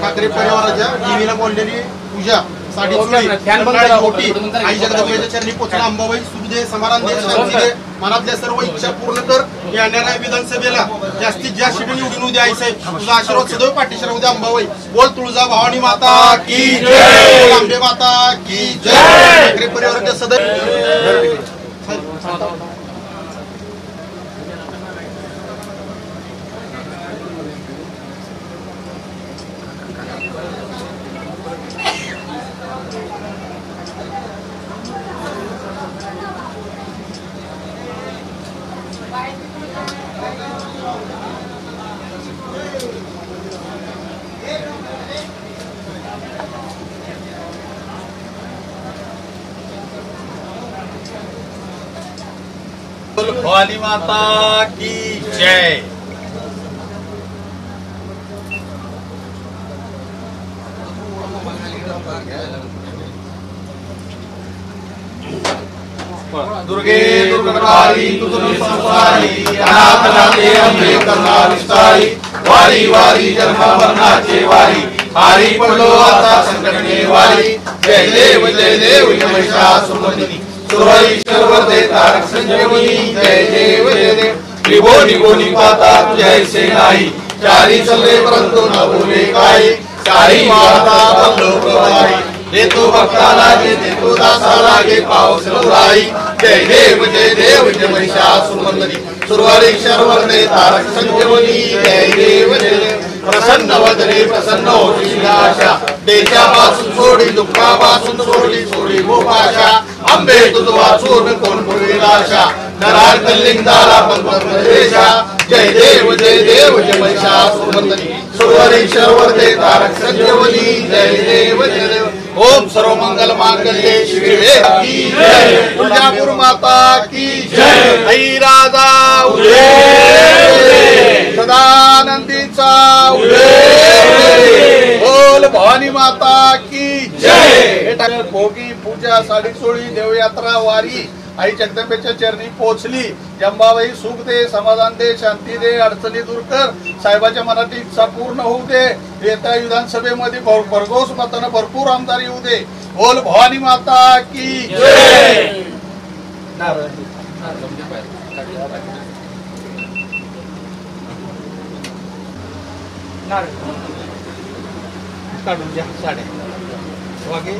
ठाकरे परिवाराच्या देवीला बोललेली पूजा साडी मोठी आई जगदंबेच्या चरणी पोचला. अंबाबाई सुखदे समाधान दे शांती दे मनातल्या सर्व इच्छा पूर्ण कर. येणाऱ्या विधानसभेला जास्तीत जास्त सीट निवडून द्या. आई साहेब तुझा आशीर्वाद सदैव पाठीशी राहू द्या. अंबाबाई बोल तुळजा भवानी माता की जय, अंबे माता की जय. ठाकरे परिवाराच्या सदैव भवानी माता की जय. दुर्गे दुर्गणकारी तुझी संसारी अनाथनाथे अंबे करुणा विस्तारी. वारी वारी जन्म मरणाचे वारी हारी पडलो आता संकटने वारी. जय देव महिषासुरमर्दिनी सुरईश्वर दे तारक संजीवनी. जय देव त्रिभुवनी भुवनी पाता तुझ्यासे नाही. चारी चलले परंतु न बोले काही. सारी माता बंधू प्रवाही देतो भक्ताला देतो दासाला घे पाऊस लवराई. जय देव महिषासुरमर्दिनी सुरईश्वर दे तारक संजीवनी. जय देव प्रसन्न वदने प्रसन्न होती आशा. देशापासून सोडी दुःखापासून सोडी मोपाशा. अंबे तुझ वाचून कोण पुरविल आशा. नरार कलिंगाला पंकजा. जय देव महिषासुरमर्दिनी सुरईश्वर दे तारक संजीवनी. जय देव ओम सर्व मंगल मांगल्ये शिवे की जय. तुळजापूर माता की जय. आई राजा सदानंदीचा बोल भवानी माता की जय. भोगी पूजा साडी सोळी देवयात्रा वारी आई जगदंबेच्या चरणी पोहोचली. अंबाबाई सुख दे समाधान दे शांती दे अडचणी दूर कर. साहेबाच्या मनाची इच्छा पूर्ण होऊ दे. येत्या विधानसभेमध्ये भरघोस मतानं भरपूर आमदार येऊ दे. बोल भवानी माता की जय. काढून घ्या साड्या वागे.